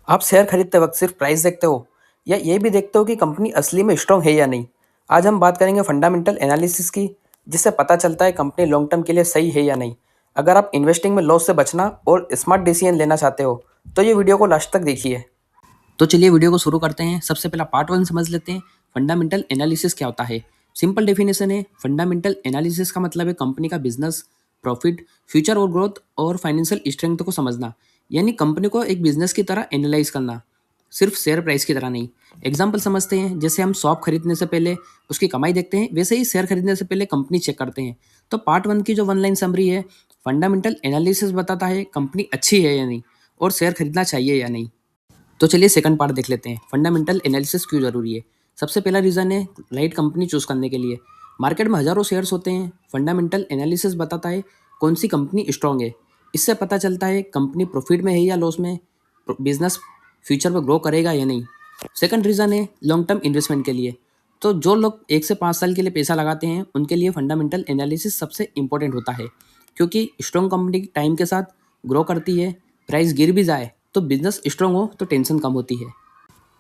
आप शेयर खरीदते वक्त सिर्फ प्राइस देखते हो या ये भी देखते हो कि कंपनी असली में स्ट्रांग है या नहीं। आज हम बात करेंगे फंडामेंटल एनालिसिस की, जिससे पता चलता है कंपनी लॉन्ग टर्म के लिए सही है या नहीं। अगर आप इन्वेस्टिंग में लॉस से बचना और स्मार्ट डिसीजन लेना चाहते हो तो ये वीडियो को लास्ट तक देखिए। तो चलिए वीडियो को शुरू करते हैं। सबसे पहला पार्ट वन समझ लेते हैं, फंडामेंटल एनालिसिस क्या होता है। सिंपल डेफिनेशन है, फंडामेंटल एनालिसिस का मतलब है कंपनी का बिजनेस, प्रॉफिट, फ्यूचर और ग्रोथ और फाइनेंशियल स्ट्रेंथ को समझना। यानी कंपनी को एक बिजनेस की तरह एनालाइज करना, सिर्फ शेयर प्राइस की तरह नहीं। एग्जाम्पल समझते हैं, जैसे हम शॉप खरीदने से पहले उसकी कमाई देखते हैं, वैसे ही शेयर खरीदने से पहले कंपनी चेक करते हैं। तो पार्ट वन की जो वन लाइन समरी है, फंडामेंटल एनालिसिस बताता है कंपनी अच्छी है या नहीं और शेयर खरीदना चाहिए या नहीं। तो चलिए सेकंड पार्ट देख लेते हैं, फंडामेंटल एनालिसिस क्यों जरूरी है। सबसे पहला रीज़न है राइट कंपनी चूज करने के लिए। मार्केट में हजारों शेयर्स होते हैं, फंडामेंटल एनालिसिस बताता है कौन सी कंपनी स्ट्रांग है। इससे पता चलता है कंपनी प्रॉफिट में है या लॉस में, बिजनेस फ्यूचर में ग्रो करेगा या नहीं। सेकंड रीज़न है लॉन्ग टर्म इन्वेस्टमेंट के लिए। तो जो लोग 1 से 5 साल के लिए पैसा लगाते हैं उनके लिए फंडामेंटल एनालिसिस सबसे इंपॉर्टेंट होता है, क्योंकि स्ट्रॉन्ग कंपनी टाइम के साथ ग्रो करती है। प्राइस गिर भी जाए तो बिजनेस स्ट्रांग हो तो टेंशन कम होती है।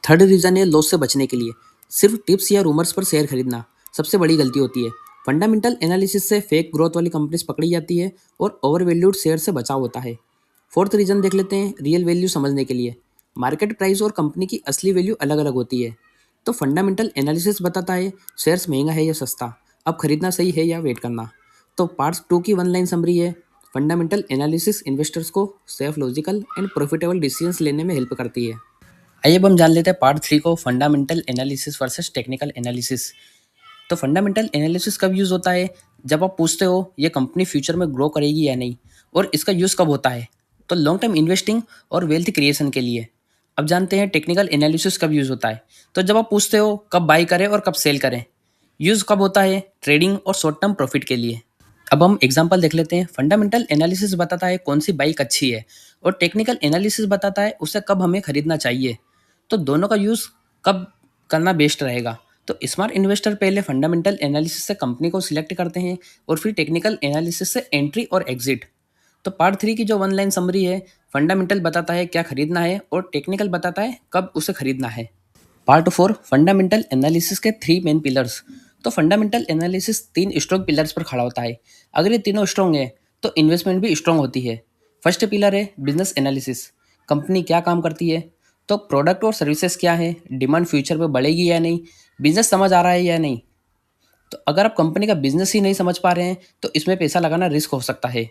थर्ड रीज़न है लॉस से बचने के लिए। सिर्फ टिप्स या रूमर्स पर शेयर खरीदना सबसे बड़ी गलती होती है। फंडामेंटल एनालिसिस से फेक ग्रोथ वाली कंपनीज पकड़ी जाती है और ओवर वैल्यूड शेयर से बचाव होता है। फोर्थ रीज़न देख लेते हैं, रियल वैल्यू समझने के लिए। मार्केट प्राइस और कंपनी की असली वैल्यू अलग अलग होती है। तो फंडामेंटल एनालिसिस बताता है शेयर्स महंगा है या सस्ता, अब खरीदना सही है या वेट करना। तो पार्ट टू की वन लाइन समरी है, फंडामेंटल एनालिसिस इन्वेस्टर्स को safe, logical and profitable decisions लेने में हेल्प करती है। आइए अब हम जान लेते हैं पार्ट थ्री को, fundamental analysis versus technical analysis. तो फंडामेंटल एनालिसिस कब यूज़ होता है, जब आप पूछते हो ये कंपनी फ्यूचर में ग्रो करेगी या नहीं। और इसका यूज़ कब होता है, तो लॉन्ग टर्म इन्वेस्टिंग और वेल्थ क्रिएशन के लिए। अब जानते हैं टेक्निकल एनालिसिस कब यूज़ होता है, तो जब आप पूछते हो कब बाई करें और कब सेल करें। यूज़ कब होता है, ट्रेडिंग और शॉर्ट टर्म प्रॉफिट के लिए। अब हम एग्जांपल देख लेते हैं। फंडामेंटल एनालिसिस बताता है कौन सी बाइक अच्छी है और टेक्निकल एनालिसिस बताता है उसे कब हमें खरीदना चाहिए। तो दोनों का यूज़ कब करना बेस्ट रहेगा। तो स्मार्ट इन्वेस्टर पहले फंडामेंटल एनालिसिस से कंपनी को सिलेक्ट करते हैं और फिर टेक्निकल एनालिसिस से एंट्री और एग्जिट। तो पार्ट थ्री की जो वन लाइन समरी है, फंडामेंटल बताता है क्या खरीदना है और टेक्निकल बताता है कब उसे खरीदना है। पार्ट फोर, फंडामेंटल एनालिसिस के थ्री मेन पिलर्स। तो फंडामेंटल एनालिसिस तीन स्ट्रॉन्ग पिलर्स पर खड़ा होता है। अगर ये तीनों स्ट्रॉन्ग है तो इन्वेस्टमेंट भी स्ट्रॉन्ग होती है। फर्स्ट पिलर है बिजनेस एनालिसिस, कंपनी क्या काम करती है। तो प्रोडक्ट और सर्विसेज क्या है, डिमांड फ्यूचर में बढ़ेगी या नहीं, बिजनेस समझ आ रहा है या नहीं। तो अगर आप कंपनी का बिजनेस ही नहीं समझ पा रहे हैं तो इसमें पैसा लगाना रिस्क हो सकता है।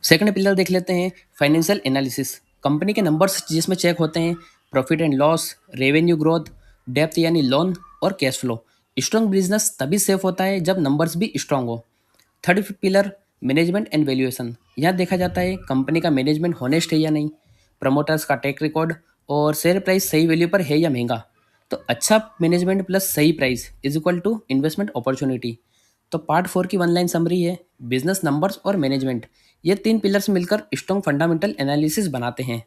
सेकंड पिलर देख लेते हैं, फाइनेंशियल एनालिसिस, कंपनी के नंबर्स जिसमें चेक होते हैं profit and loss, revenue growth, depth यानी लोन और कैश फ्लो। स्ट्रॉन्ग बिजनेस तभी सेफ होता है जब नंबर्स भी स्ट्रॉन्ग हो। Third pillar, management and valuation, यहाँ देखा जाता है कंपनी का मैनेजमेंट होनेस्ट है या नहीं, प्रमोटर्स का ट्रैक रिकॉर्ड और शेयर प्राइस सही वैल्यू पर है या महंगा। तो अच्छा मैनेजमेंट प्लस सही price is equal to investment opportunity. तो पार्ट फोर की वन लाइन समरी है, बिजनेस, नंबर्स और मैनेजमेंट, ये तीन पिलर्स मिलकर स्ट्रॉन्ग फंडामेंटल एनालिसिस बनाते हैं।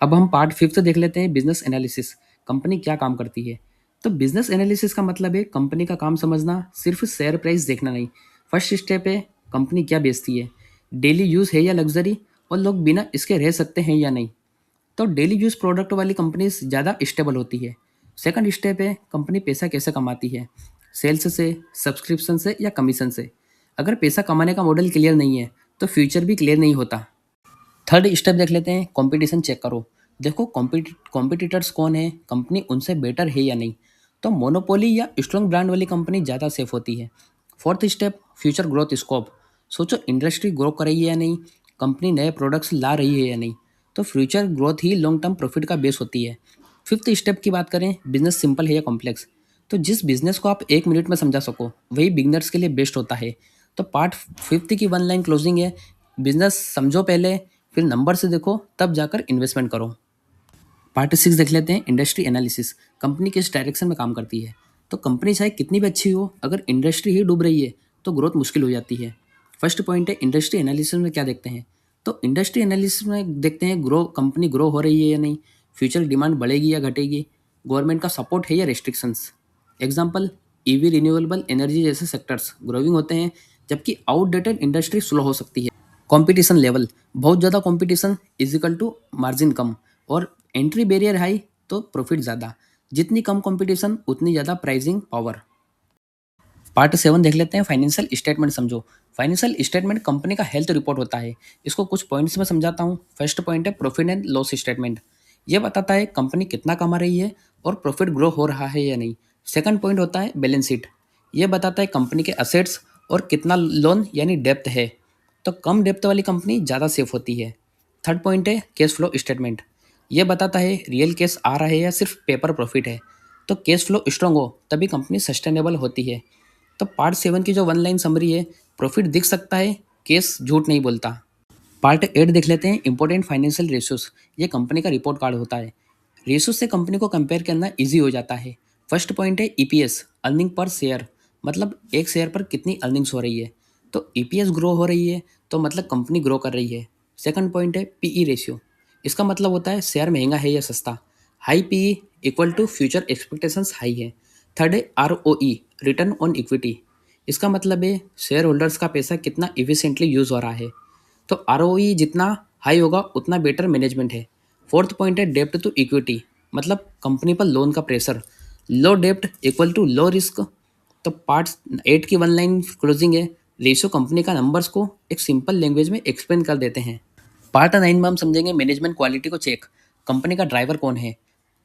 अब हम पार्ट फिफ्थ देख लेते हैं, बिजनेस एनालिसिस, कंपनी क्या काम करती है। तो बिजनेस एनालिसिस का मतलब है कंपनी का काम समझना, सिर्फ शेयर प्राइस देखना नहीं। फर्स्ट स्टेप है कंपनी क्या बेचती है, डेली यूज़ है या लग्जरी, और लोग बिना इसके रह सकते हैं या नहीं। तो डेली यूज़ प्रोडक्ट वाली कंपनीज ज़्यादा स्टेबल होती है। सेकंड स्टेप है कंपनी पैसा कैसे कमाती है, सेल्स से, सब्सक्रिप्शन से या कमीशन से। अगर पैसा कमाने का मॉडल क्लियर नहीं है तो फ्यूचर भी क्लियर नहीं होता। थर्ड स्टेप देख लेते हैं, कंपटीशन चेक करो, देखो कॉम्पिटिटर्स कौन है, कंपनी उनसे बेटर है या नहीं। तो मोनोपोली या स्ट्रॉन्ग ब्रांड वाली कंपनी ज़्यादा सेफ होती है। Fourth step, future growth scope, सोचो इंडस्ट्री ग्रो करेगी या नहीं, कंपनी नए प्रोडक्ट्स ला रही है या नहीं। तो फ्यूचर ग्रोथ ही लॉन्ग टर्म प्रॉफिट का बेस होती है। फिफ्थ स्टेप की बात करें, बिजनेस सिंपल है या कॉम्प्लेक्स, तो जिस बिजनेस को आप 1 मिनट में समझा सको वही बिगनर्स के लिए बेस्ट होता है। तो पार्ट फिफ्थ की वन लाइन क्लोजिंग है, बिजनेस समझो पहले, फिर नंबर से देखो, तब जाकर इन्वेस्टमेंट करो। पार्ट सिक्स देख लेते हैं, इंडस्ट्री एनालिसिस, कंपनी किस डायरेक्शन में काम करती है। तो कंपनी चाहे कितनी भी अच्छी हो, अगर इंडस्ट्री ही डूब रही है तो ग्रोथ मुश्किल हो जाती है। फर्स्ट पॉइंट है इंडस्ट्री एनालिसिस में क्या देखते हैं। तो इंडस्ट्री एनालिसिस में देखते हैं कंपनी ग्रो हो रही है या नहीं, फ्यूचर डिमांड बढ़ेगी या घटेगी, गवर्नमेंट का सपोर्ट है या restrictions. Example, EV, renewable energy जैसे सेक्टर्स ग्रोइंग होते हैं, जबकि आउटडेटेड इंडस्ट्री स्लो हो सकती है। कंपटीशन लेवल, बहुत ज़्यादा competition is equal to margin कम, और एंट्री बैरियर हाई तो प्रॉफिट ज़्यादा, जितनी कम कंपटीशन उतनी ज़्यादा प्राइसिंग पावर। पार्ट 7 देख लेते हैं, फाइनेंशियल स्टेटमेंट समझो। फाइनेंशियल स्टेटमेंट कंपनी का हेल्थ रिपोर्ट होता है। इसको कुछ पॉइंट्स में समझाता हूँ। फर्स्ट पॉइंट है प्रॉफिट एंड लॉस स्टेटमेंट। ये बताता है कंपनी कितना कमा रही है और प्रॉफिट ग्रो हो रहा है या नहीं। सेकंड पॉइंट होता है बैलेंस शीट। ये बताता है कंपनी के असेट्स और कितना लोन यानी डेप्थ है। तो कम डेप्थ वाली कंपनी ज़्यादा सेफ होती है। थर्ड पॉइंट है कैश फ्लो स्टेटमेंट। ये बताता है रियल कैश आ रहा है या सिर्फ पेपर प्रॉफिट है। तो कैश फ्लो स्ट्रांग हो तभी कंपनी सस्टेनेबल होती है। तो पार्ट 7 की जो वन लाइन समरी है, प्रॉफिट दिख सकता है, केस झूठ नहीं बोलता। पार्ट 8 देख लेते हैं, इंपॉर्टेंट फाइनेंशियल रेशियोज। ये कंपनी का रिपोर्ट कार्ड होता है। रेशियोज से कंपनी को कंपेयर करना ईजी हो जाता है। फर्स्ट पॉइंट है ईपीएस, अर्निंग पर शेयर, मतलब एक शेयर पर कितनी अर्निंग्स हो रही है। तो ईपीएस ग्रो हो रही है तो मतलब कंपनी ग्रो कर रही है। सेकंड पॉइंट है पीई रेशियो। इसका मतलब होता है शेयर महंगा है या सस्ता। High PE equal to future expectations high है। थर्ड है आरओई, रिटर्न ऑन इक्विटी। इसका मतलब है शेयर होल्डर्स का पैसा कितना इफिशिएंटली यूज़ हो रहा है। तो आरओई जितना हाई होगा उतना बेटर मैनेजमेंट है। फोर्थ पॉइंट है डेप्ट टू इक्विटी, मतलब कंपनी पर लोन का प्रेशर। लो डेप्ट इक्वल टू लो रिस्क। तो पार्ट 8 की वन लाइन क्लोजिंग है, रेशियो कंपनी का नंबर्स को एक सिंपल लैंग्वेज में एक्सप्लेन कर देते हैं। पार्ट 9 में हम समझेंगे मैनेजमेंट क्वालिटी को चेक। कंपनी का ड्राइवर कौन है।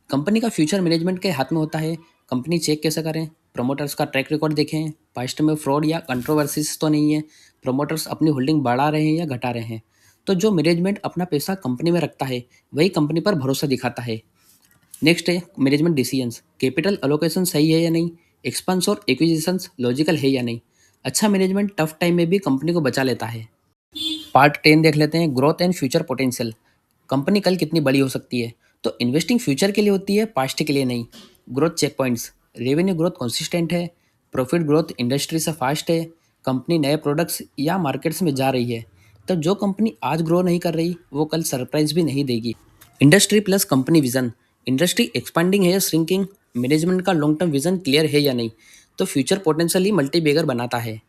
कंपनी का फ्यूचर मैनेजमेंट के हाथ में होता है। कंपनी चेक कैसे करें, प्रमोटर्स का ट्रैक रिकॉर्ड देखें, पास्ट में फ्रॉड या कंट्रोवर्सीज तो नहीं है, प्रमोटर्स अपनी होल्डिंग बढ़ा रहे हैं या घटा रहे हैं। तो जो मैनेजमेंट अपना पैसा कंपनी में रखता है वही कंपनी पर भरोसा दिखाता है। नेक्स्ट है मैनेजमेंट डिसीजंस, कैपिटल अलोकेशन सही है या नहीं, एक्सपेंस और एक्विजिशंस लॉजिकल है या नहीं। अच्छा मैनेजमेंट टफ टाइम में भी कंपनी को बचा लेता है। पार्ट 10 देख लेते हैं, growth and future potential. Company कल कितनी बड़ी हो सकती है। तो इन्वेस्टिंग फ्यूचर के लिए होती है, पास्ट के लिए नहीं। Growth check points, revenue growth consistent है, प्रॉफिट ग्रोथ इंडस्ट्री से फास्ट है, कंपनी नए प्रोडक्ट्स या मार्केट्स में जा रही है। तो जो कंपनी आज ग्रो नहीं कर रही वो कल सरप्राइज भी नहीं देगी। Industry plus company vision, industry expanding है या श्रिंकिंग, मैनेजमेंट का लॉन्ग टर्म विजन क्लियर है या नहीं। तो फ्यूचर पोटेंशियल ही मल्टीबैगर बनाता है।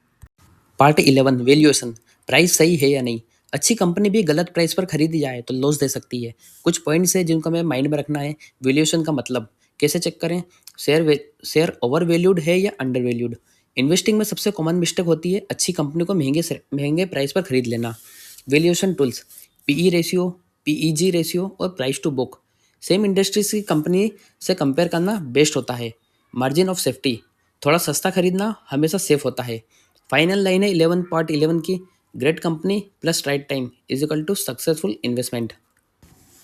पार्ट 11 वैल्यूएशन, प्राइस सही है या नहीं। अच्छी कंपनी भी गलत प्राइस पर खरीदी जाए तो लॉस दे सकती है। कुछ पॉइंट्स है जिनको हमें माइंड में रखना है। वैल्यूएशन का मतलब कैसे चेक करें, शेयर ओवर वैल्यूड है या अंडर वैल्यूड। इन्वेस्टिंग में सबसे कॉमन मिस्टेक होती है अच्छी कंपनी को महंगे प्राइस पर खरीद लेना। Valuation tools, PE ratio, PEG ratio और price to book. Same industries की कंपनी से कंपेयर करना बेस्ट होता है। मार्जिन ऑफ सेफ्टी, थोड़ा सस्ता खरीदना हमेशा सेफ होता है। फाइनल लाइन है 11 पार्ट 11 की, great company plus right time is equal to successful investment.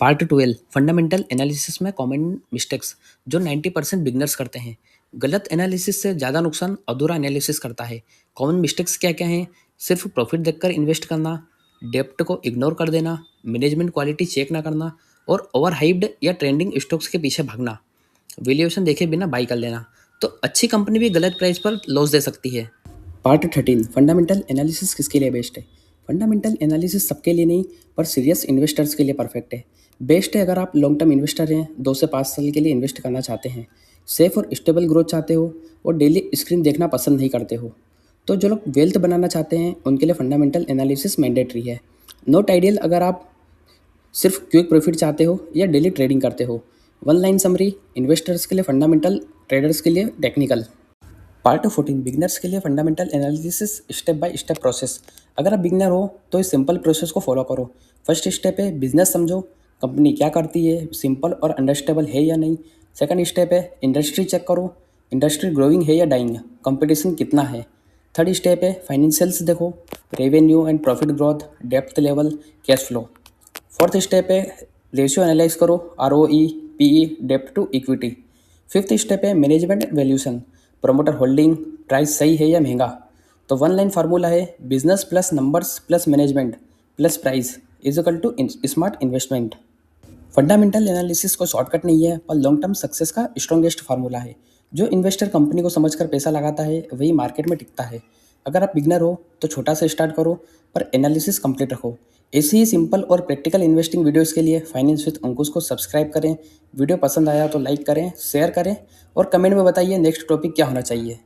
Part 12 fundamental analysis में कॉमन मिस्टेक्स जो 90% बिगनर्स करते हैं। गलत एनालिसिस से ज़्यादा नुकसान अधूरा एनालिसिस करता है। कॉमन मिस्टेक्स क्या क्या हैं, सिर्फ प्रॉफिट देखकर इन्वेस्ट करना, डेप्ट को इग्नोर कर देना, मैनेजमेंट क्वालिटी चेक ना करना और ओवर हाइप्ड या ट्रेंडिंग स्टॉक्स के पीछे भागना, वैल्यूएशन देखे बिना बाई कर लेना। तो अच्छी कंपनी भी गलत प्राइस पर लॉस दे सकती है। पार्ट 13 फंडामेंटल एनालिसिस किसके लिए बेस्ट है। फंडामेंटल एनालिसिस सबके लिए नहीं पर सीरियस इन्वेस्टर्स के लिए परफेक्ट है। बेस्ट है अगर आप लॉन्ग टर्म इन्वेस्टर हैं, 2 से 5 साल के लिए इन्वेस्ट करना चाहते हैं, सेफ और स्टेबल ग्रोथ चाहते हो और डेली स्क्रीन देखना पसंद नहीं करते हो। तो जो लोग वेल्थ बनाना चाहते हैं उनके लिए फंडामेंटल एनालिसिस मैंडेटरी है। नॉट आइडियल अगर आप सिर्फ क्विक प्रॉफिट चाहते हो या डेली ट्रेडिंग करते हो। वन लाइन समरी, इन्वेस्टर्स के लिए फंडामेंटल, ट्रेडर्स के लिए टेक्निकल। पार्ट 14 बिगनर्स के लिए fundamental analysis step by step process. अगर आप बिगनर हो तो इस सिंपल प्रोसेस को फॉलो करो। फर्स्ट स्टेप है बिजनेस समझो, कंपनी क्या करती है, सिंपल और अंडरस्टैंडेबल है या नहीं। सेकंड स्टेप है इंडस्ट्री चेक करो, इंडस्ट्री ग्रोइंग है या डाइंग, कंपटीशन कितना है। थर्ड स्टेप है फाइनेंशियल्स देखो, revenue and profit growth, depth level, cash flow. Fourth step है रेशियो एनालाइज करो, आरओई, पीई, डेप्ट टू इक्विटी। फिफ्थ स्टेप है management valuation, promoter holding, price सही है या महंगा। तो वन लाइन फार्मूला है business plus numbers plus management plus price is equal to smart investment. Fundamental analysis को शॉर्टकट नहीं है पर लॉन्ग टर्म सक्सेस का स्ट्रॉन्गेस्ट फार्मूला है। जो इन्वेस्टर कंपनी को समझकर पैसा लगाता है वही मार्केट में टिकता है। अगर आप बिगनर हो तो छोटा सा स्टार्ट करो पर एनालिसिस कंप्लीट रखो। ऐसी ही सिंपल और प्रैक्टिकल इन्वेस्टिंग वीडियोस के लिए फाइनेंस विद अंकुश को सब्सक्राइब करें। वीडियो पसंद आया तो लाइक करें, शेयर करें और कमेंट में बताइए नेक्स्ट टॉपिक क्या होना चाहिए।